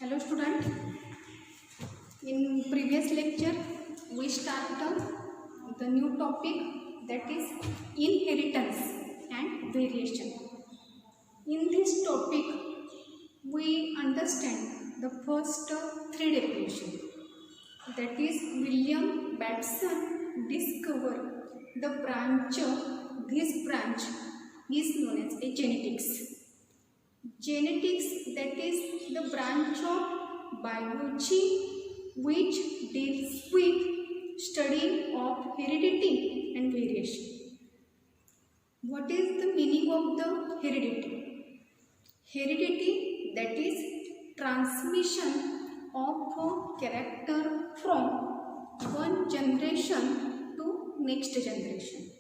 Hello student. In previous lecture we started the new topic, that is inheritance and variation. In this topic we understand the first three definitions. That is, William Batson discovered the branch. This branch is known as a genetics. Genetics, that is the branch of biology which deals with study of heredity and variation. What is the meaning of the heredity? Heredity, that is transmission of a character from one generation to next generation.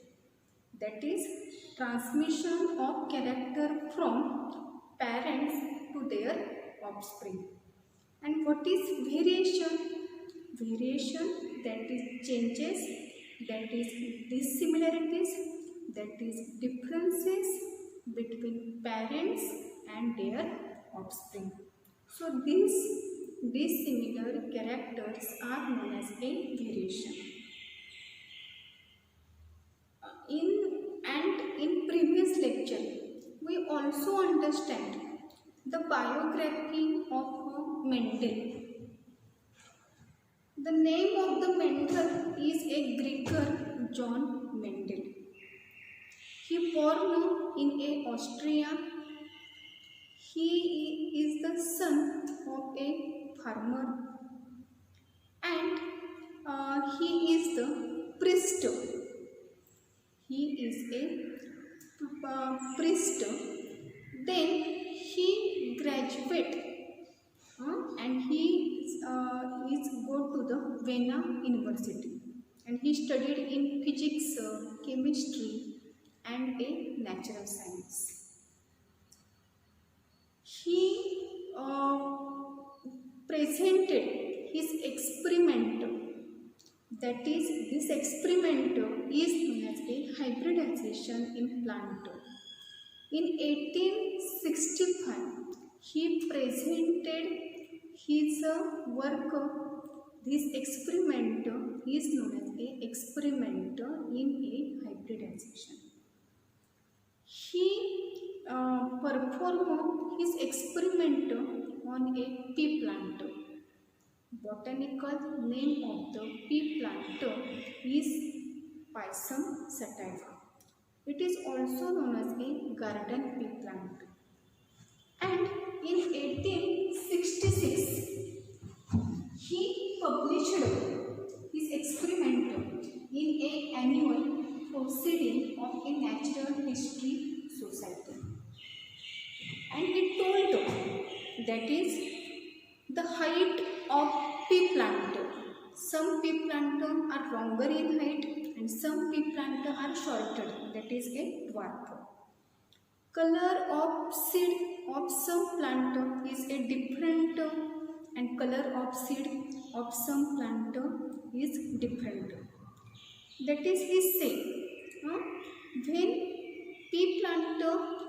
That is transmission of character from parents to their offspring. And what is variation? Variation, that is changes, that is dissimilarities, that is differences between parents and their offspring. So these dissimilar characters are known as a variation. In previous lecture we also understand the biography of Mendel. The name of the Mendel is a Greeker, John Mendel. He born in Austria. He is the son of a farmer and he is the priest. He is a priest. Then he graduate and he is go to the Vienna University and he studied in physics, chemistry and a natural science. He presented his experiment. That is, this experiment is known as a hybridization in plant. In 1865, he presented his work. This experiment is known as a experiment in a hybridization. He performed his experiment on a pea plant. Botanical name of the pea plant is Pisum sativa. It is also known as a garden pea plant. And in 1866, he published his experiment in an annual proceeding of a natural history society. And he told that is the height of pea plant. Some pea plant are longer in height and some pea plant are shorter, that is a dwarf. Color of seed of some plant is a different and color of seed of some plant is different. That is, he say when pea plant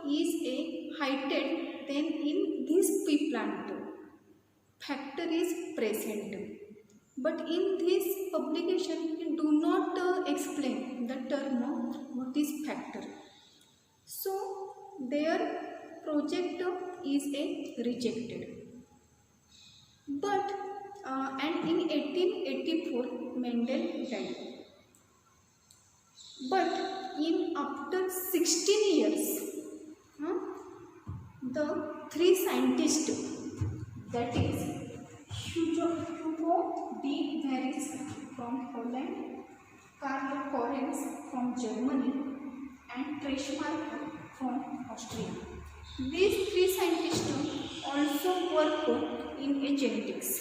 is a heighted, then in this pea plant factor is present. But in this publication we do not explain the term what is factor. So their project is a rejected. But and in 1884 Mendel died. But in after 16 years, the three scientists, that is Hugo de Vries from Holland, Karl Lorenz from Germany and Treschmark from Austria. These three scientists also work in a genetics.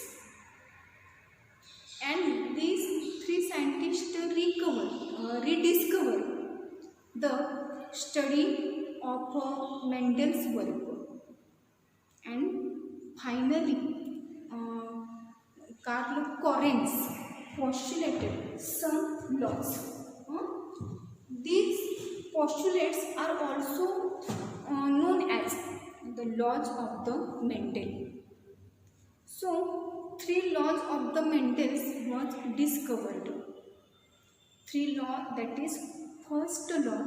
And these three scientists rediscover the study of Mendel's work. And finally, Karl Lorenz postulated some laws. These postulates are also known as the laws of the Mendel. So, 3 laws of the Mendel's was discovered. 3 laws, that is, first law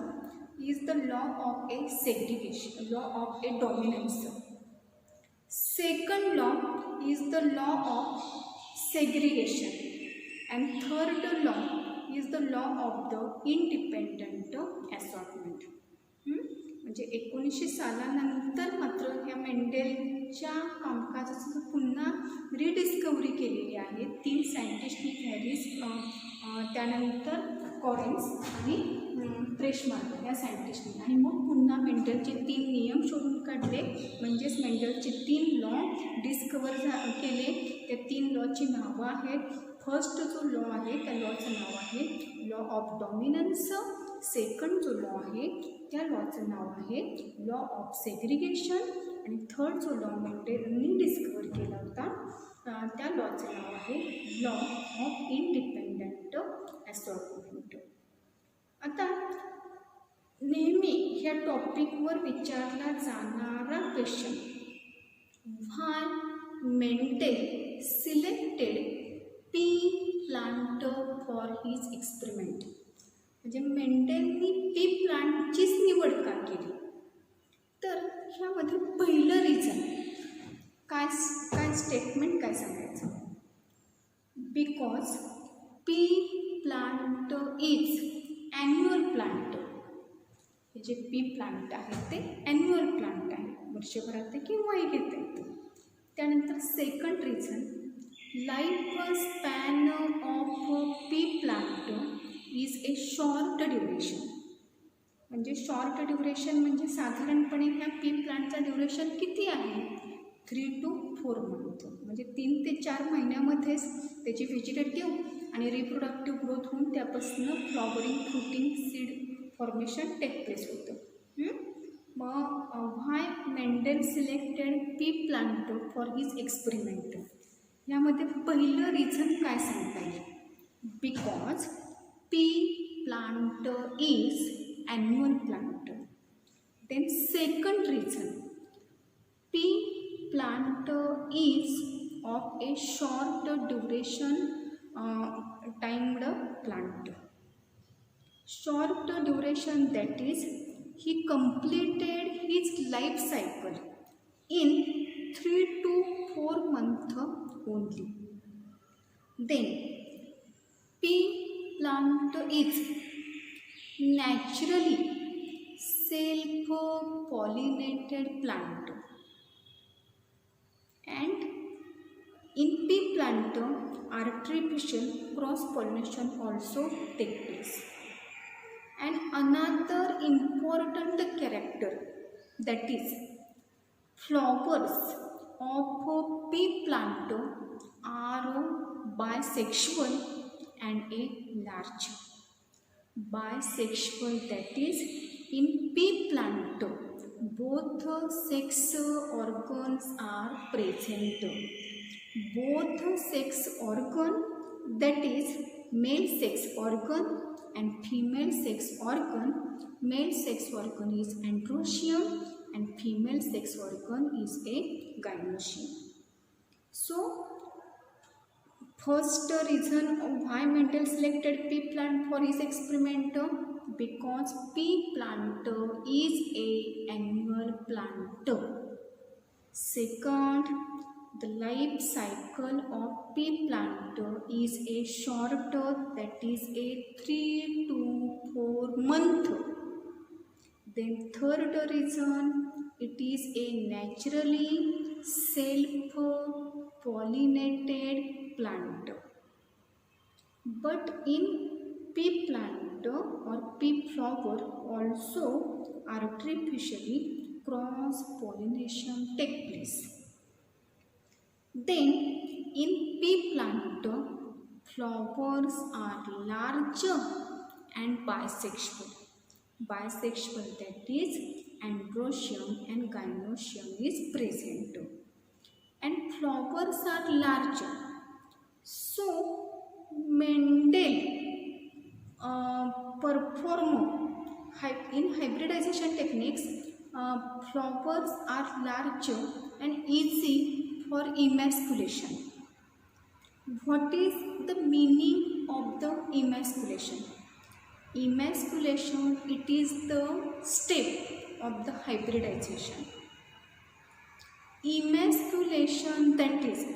is the law of a segregation, law of a dominance. Second law is the law of segregation, and third law is the law of the independent assortment. म्हणजे 1900 सालानंतर मात्र ह्या मेंडेलच्या कामकाजाचं पुन्हा rediscovery केलेली आहे 3 सायंटिस्टनी, Harris, त्यानंतर कॉरेन्स आणि ट्रेशमार्क या सायंटिस्टनी, आणि मग पुन्हा मेंडलचे 3 नियम शोधून काढले. म्हणजेच मेंडलचे 3 लॉ डिस्कवर केले. त्या 3 लॉची नावं आहेत. फर्स्ट जो लॉ आहे त्या लॉचं नाव आहे लॉ ऑफ डॉमिनन्स. सेकंड जो लॉ आहे त्या लॉचं नाव आहे लॉ ऑफ सेग्रिगेशन, आणि थर्ड जो लॉ मेंडेलनी डिस्कवर केला होता त्या लॉचं नाव आहे लॉ ऑफ इंडिपेंडंट असॉर्टमेंट. आता नेहमी ह्या टॉपिकवर विचारला जाणारा question, why Mendel selected pea plant for his experiment. म्हणजे मेंडेलनी पी प्लांटचीच निवड का केली. तर ह्यामध्ये पहिलं रिझन काय स्टेटमेंट काय सांगायचं, because pea plant is annual plant. हे जे पी प्लांट आहे ते ॲन्युअल प्लांट आहे, वर्षभरात ते केव्हाही घेता येतं. त्यानंतर second reason, life span of pea plant is a short duration. म्हणजे शॉर्ट ड्युरेशन म्हणजे साधारणपणे ह्या पी प्लांटचा ड्युरेशन किती आहे, 3 to 4 मंथ. म्हणजे 3 ते 4 महिन्यामध्येच त्याची व्हेजिटेटिव्ह आणि रिप्रोडक्टिव्ह ग्रोथ होऊन त्यापासून flowering, fruiting, seed formation take place होतं. मग why Mendel selected pea plant for his experiment. यामध्ये पहिलं रिझन काय सांगता येईल, because pea plant is annual plant. Then second reason, pea plant is of a short duration timed plant. Short duration, that is, he completed his life cycle in 3 to 4 months only. Then pea plant is naturally self pollinated plant, and in pea plant artificial cross pollination also take place. And another important character, that is, flowers of pea plant are bisexual and a large. Bisexual, that is, in pea plant both sex organs are present. Both sex organ, that is, male sex organ and female sex organ. Male sex organ is androecium and female sex organ is a gynoecium. So, first reason why Mendel selected pea plant for his experiment, because pea plant is a annual plant. Second, the life cycle of pea plant is a short, that is a 3 to 4 month. Then third reason, it is a naturally self pollinated plant. But in pea plant or pea flower also artificially cross pollination take place. Then in pea plant flowers are larger and bisexual. Bisexual, that is, androecium and gynoecium is present, and flowers are larger. So Mendel performed in hybridization techniques. Flowers are larger and easy for emasculation. What is the meaning of the emasculation? Emasculation, it is the step of the hybridization. Emasculation, that is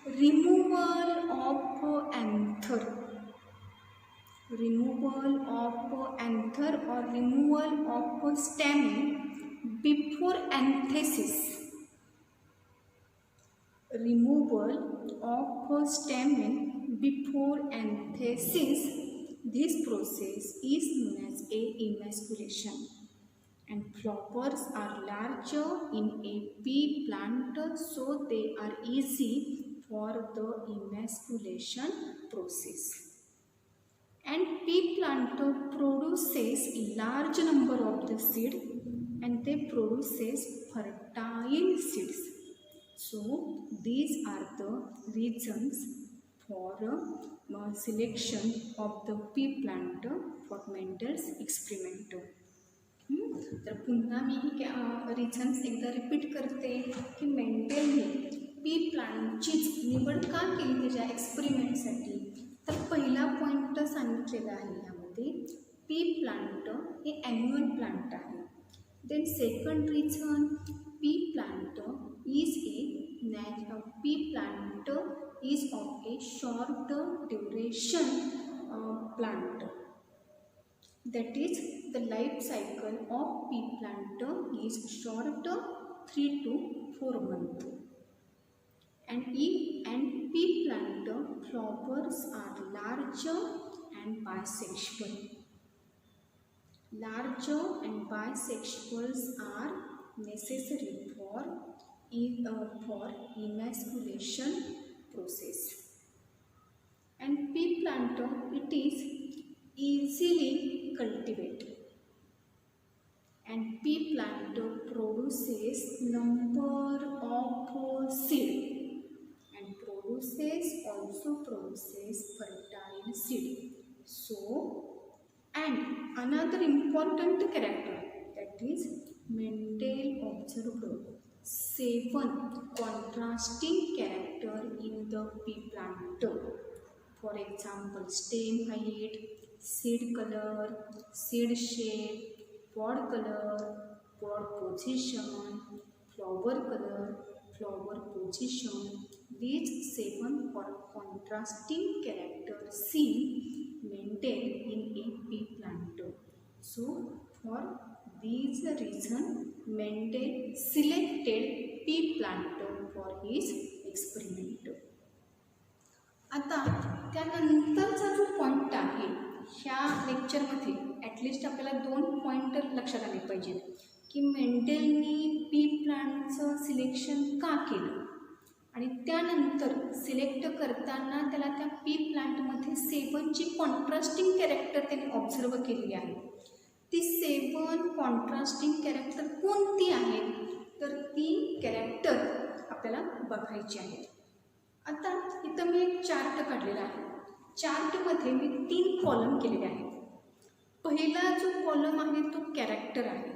removal of anther. Removal of anther or removal of stamen before anthesis. Removal of stamen before anthesis. This process is known as a emasculation. And flowers are larger in a pea plant, so they are easy for the emasculation process. And pea plant produces a large number of the seed, and they produces fertile seeds. So these are the reasons for selection of the pea plant for Mendel's experiment. तर पुन्हा मी reasons एकदा repeat करते की मेंडेलने P प्लांटचीच निवड का केली त्याच्या एक्सपेरिमेंटसाठी. तर पहिला पॉईंट सांगितलेला आहे यामध्ये, पी प्लांट हे ॲन्युअल प्लांट आहे. Then second reason, pea plant is of a short duration plant. That is, the life cycle of pea plant is short, 3 to 4 months. And pea plant flowers are larger and bisexual. Larger and bisexuals are necessary for emasculation process. And pea plant, it is easily cultivate, and pea plant produces number of seed, and also produces fertile seed. So, and another important character, that is Mendel observed 7 contrasting character in the pea plant. For example, stem height, seed color, seed shape, pod color, pod position, flower color, flower position. These 7 contrasting characters seen Mendel in a pea plant. So for these reason Mendel selected pea plant for his experiment. आता त्यानंतरचा जो point आहे ह्या लेक्चरमध्ये at least आपल्याला 2 point लक्षात आले पाहिजेत की मेंडेलनी पी प्लांटचं सिलेक्शन का केलं, आणि त्यानंतर सिलेक्ट करताना त्याला त्या पी प्लांटमध्ये 7ची कॉन्ट्रास्टिंग कॅरेक्टर त्याने ऑब्झर्व केलेली आहे. ती 7 कॉन्ट्रास्टिंग कॅरेक्टर कोणती आहेत, तर ती कॅरेक्टर आपल्याला बघायची आहेत. आता इथं मी एक चार्ट काढलेला आहे. चार्टमध्ये मी 3 कॉलम केलेले आहेत. पहिला जो कॉलम आहे तो कॅरेक्टर आहे,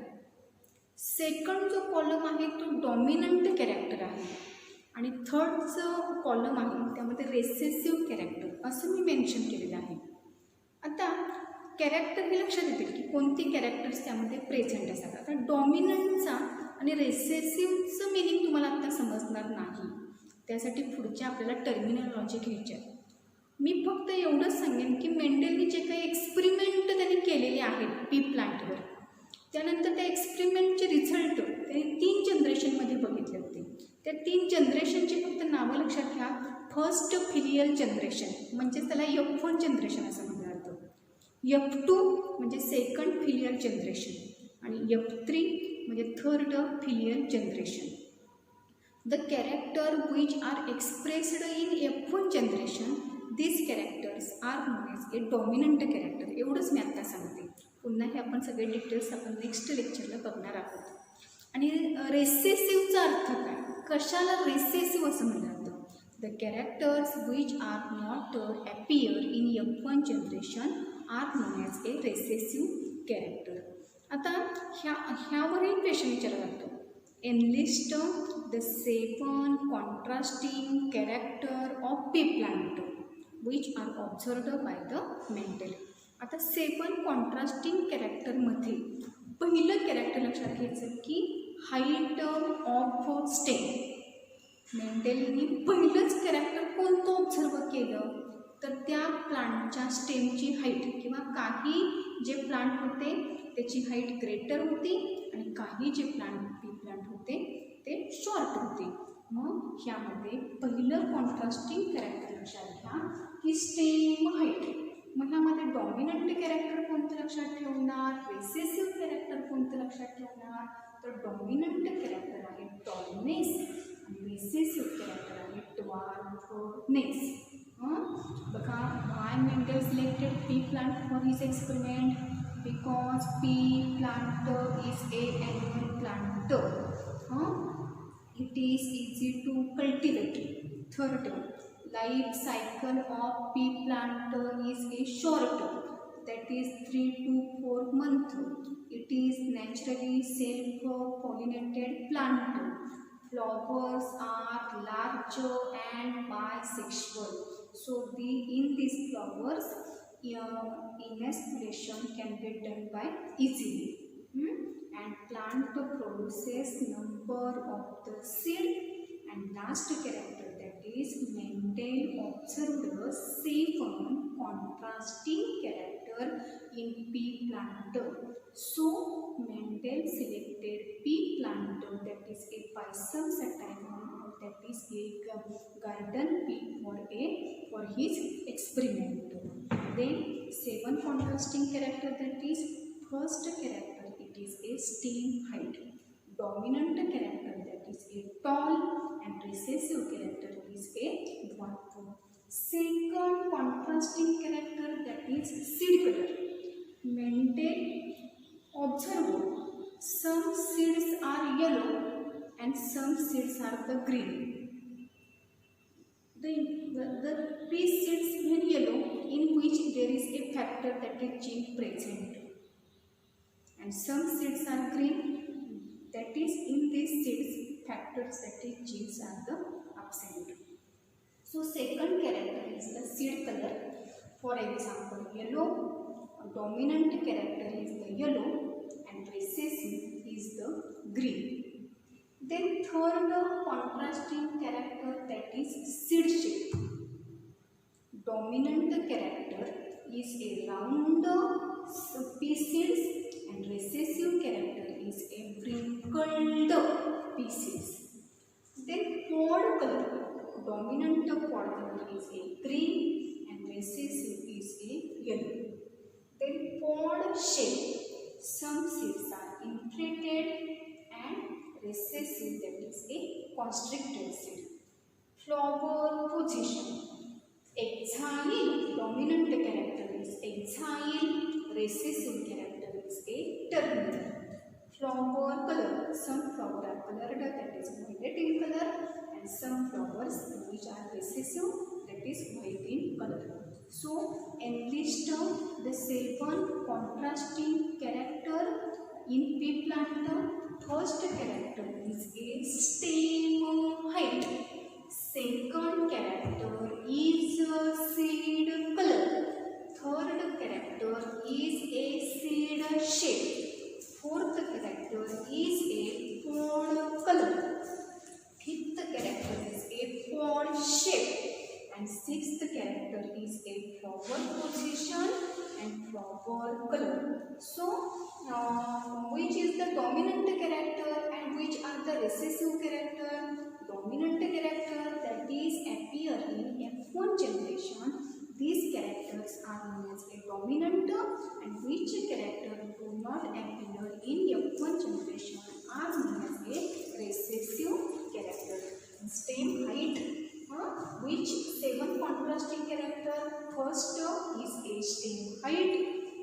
सेकंड जो कॉलम आहे तो डॉमिनंट कॅरेक्टर आहे, आणि थर्ड जो कॉलम आहे त्यामध्ये रेसेसिव्ह कॅरेक्टर असं मी मेन्शन केलेलं आहे. आता कॅरेक्टर हे लक्षात येतील की कोणती कॅरेक्टर्स त्यामध्ये प्रेझेंट असतात. आता डॉमिनंटचा आणि रेसेसिव्हचं मिनिंग तुम्हाला आता समजणार नाही, त्यासाठी पुढच्या आपल्याला टर्मिनॉलॉजी घ्यायची आहे. मी फक्त एवढंच सांगेन की मेंडेलने जे काही एक्सपेरिमेंट त्यांनी केलेले आहेत पी प्लांटवर, त्यानंतर त्या एक्सपेरिमेंटचे रिझल्ट त्यांनी 3 जनरेशनमध्ये बघितले होते. त्या 3 जनरेशनची फक्त नावं लक्षात घ्या. फर्स्ट फिलियल जनरेशन म्हणजे त्याला F1 जनरेशन असं म्हटलं जातं, F2 म्हणजे सेकंड फिलियल जनरेशन, आणि F3 म्हणजे third filial generation. The character which are expressed in F1 generation, these characters are known as a dominant character. एवढंच मी आत्ता सांगते. पुन्हा हे आपण सगळे डिटेल्स आपण नेक्स्ट लेक्चरला बघणार आहोत. आणि रेसेसिव्हचा अर्थ काय, कशाला रेसेसिव्ह असं म्हटलं जातं. The characters which are not appear in F1 generation are known as a recessive character. आता ह्यावरही क्वेश्चन विचारला जातो enlist the 7 contrasting character of pea plant which are observed by the Mendel. आता 7 कॉन्ट्रास्टिंग कॅरेक्टरमध्ये पहिलं character लक्षात घ्यायचं की height of stem. मेंडेलनी पहिलंच कॅरेक्टर कोणतं ऑब्झर्व केलं तर त्या प्लांटच्या स्टेमची हाईट किंवा काही जे प्लांट होते त्याची हाईट ग्रेटर होती आणि काही जे पी प्लांट होते ते शॉर्ट होते. मग ह्यामध्ये पहिलं कॉन्ट्रास्टिंग कॅरेक्टर लक्षात घ्या की स्टेम हाईट. मग ह्यामध्ये डॉमिनंट कॅरेक्टर कोणतं लक्षात ठेवणार, रिसेसिव्ह कॅरेक्टर कोणतं लक्षात ठेवणार. तर डॉमिनंट कॅरेक्टर आहे टॉलनेस आणि रिसेसिव्ह कॅरेक्टर आहे ड्वार्फनेस. बघा, why Mendel selected pea plant for his experiment? Because pea plant is a annual plant. It is easy to cultivate. Third, life cycle of pea plant is a short, that is 3 to 4 months. It is naturally self-pollinated plant. Flowers are large and bisexual. So in these flowers, emasculation can be done by easily. And plant produces number of the seed. And last character, that is Mendel observed 7 contrasting character in pea plant. So Mendel selected pea plant, that is a Pisum sativum, that is a garden pea for his experiment. Then 7 contrasting character, that is first character, it is a stem height. Dominant character, that is a tall, and recessive character is a dwarf. Second contrasting character, that is seed color. Mendel observed some seeds are yellow and some seeds are the green. The pea seeds are yellow, in which there is a factor, that is gene present, and some seeds are green, that is in these seeds factors, that is genes are the absent. So second character is the seed color. For example, yellow, dominant character is the yellow and recessive is the green. Then third contrasting character, that is seed shape. Dominant character is a round pea seeds and recessive character is a wrinkled pea seeds. Then pod color. Dominant pod color is a green and recessive is a yellow. Then pod shape. Some seeds are inflated and recessive, that is a constricted seed. Flower position. Exile. Dominant character is exile. Recessive character is a terminal. Flower color. Some flowers are colored, that is violet in color, and some flowers which are recessive, that is white in color. So enlist the 7 contrasting character in pea plant. First character is a stem height. Second character is seed color. Third character is a seed shape. Fourth character is a pod color. Fifth character is a pod shape. And sixth character is a flower position and flower color. So which is the dominant character and which are the recessive character? Dominant character, that is appear in F1 generation. These characters are known as a dominant, and which character do not appear in F1 generation are known as a recessive character. Stem height, which 7 contrasting character? First is a stem height.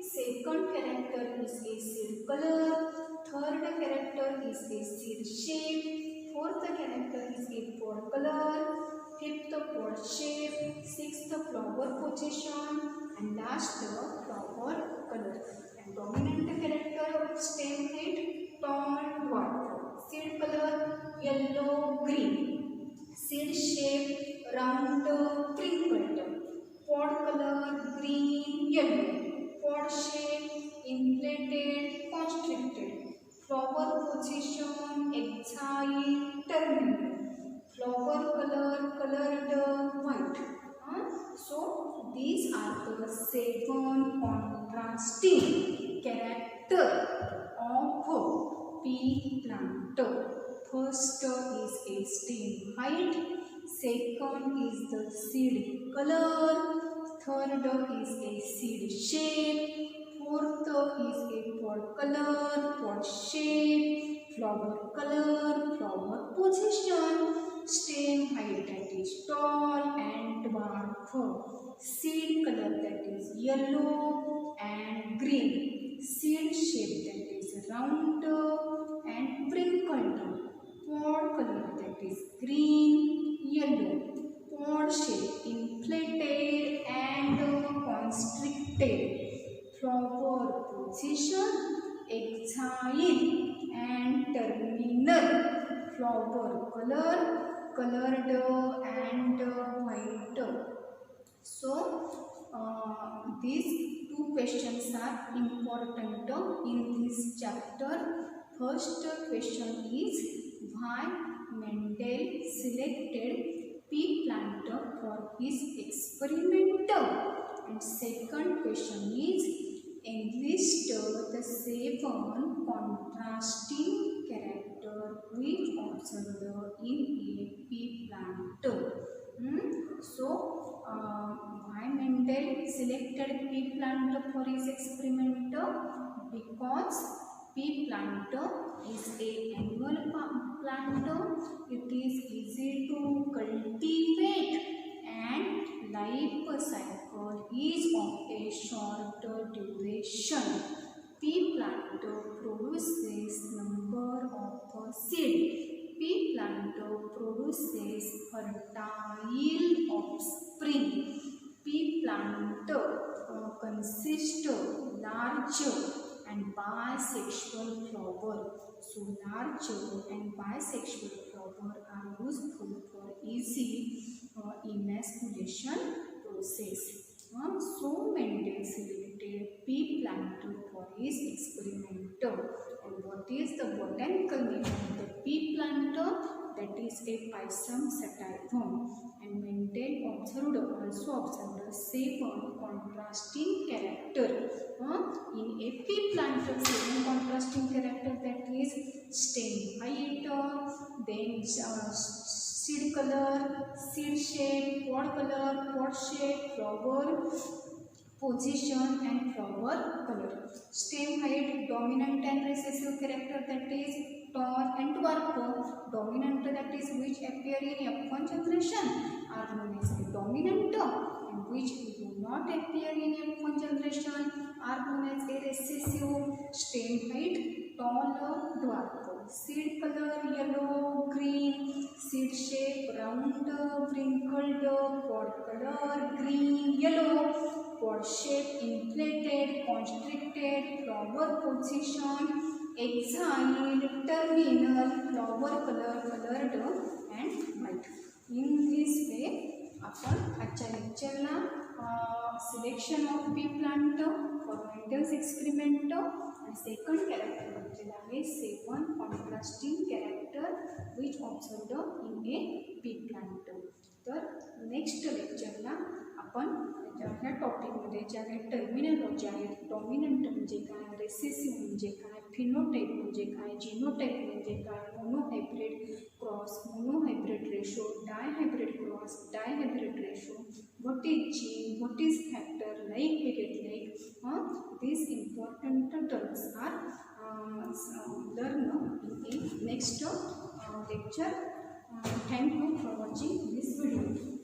Second character is a seed color. Third character is a seed shape. Fourth character is a pod color. Fifth pod shape. Sixth flower position, and last flower color. And dominant character, stem height, tall, dwarf. seed color yellow green, seed shape round crinkled, pod color green yellow, pod shape inflated constricted, flower position exile terminal, flower color colored white. So these are the 7 contrasting character of pea plant. First is a stem height, second is the seed color, third is a seed shape, fourth is a pod color, pod shape, flower color, flower position, stem height that is tall and dwarf, seed color that is yellow and green, seed shape that is round and wrinkled, pod color that is green, yellow, pod shape inflated and constricted, flower position exile and terminal, flower color colored and white. So these 2 questions are important in this chapter. First question is why Mendel selected pea plant for his experiment, and second question is enlist the 7 contrasting character which observed in a pea plant. So why Mendel selected pea plant for his experiment? Because pea plant is a annual plant. It is easy to cultivate and life cycle is of a short duration. Pea plant produces number of seed. Pea plant produces fertile offspring. Pea plant consists of large and bisexual flower. So large and bisexual flower are useful for easy emasculation process. So Mendel selected pea plant for his experiment. And what is the botanical name of the pea plant? That is a Pisum sativum. And Mendel also observed 7 contrasting character in a pea plant. 7 contrasting character, that is stem height, then seed color, seed shape, pod color, pod shape, flower position and flower color. Stem height, dominant and recessive character, that is tall and dwarf. Dominant, that is which appear in F1 generation, are known as a dominant, and which do not appear in F1 generation are known as a recessive. Stem height, tall, dwarf. Seed color yellow, green, seed shape round, wrinkled, pod color green, yellow, pod shape inflated, constricted, flower position exile, terminal, flower color colored and white. In this way आपण आजच्या लेक्चरला selection of pea plant for Mendel's experiment आणि second character बघितलेला आहे 7 contrasting character which observed in a pea plant. तर next लेक्चरला आपण ह्या टॉपिकमध्ये ज्या काही टर्मिनॉलॉजी आहेत, डॉमिनंट म्हणजे काय, रेसेसिव्ह म्हणजे काय, फिनोटाइप म्हणजे काय, जीनोटाइप म्हणजे काय, monohybrid cross, monohybrid ratio, dihybrid cross, dihybrid ratio, what is gene, what is factor, like beget like, these important terms are learned in next lecture. Thank you for watching this video.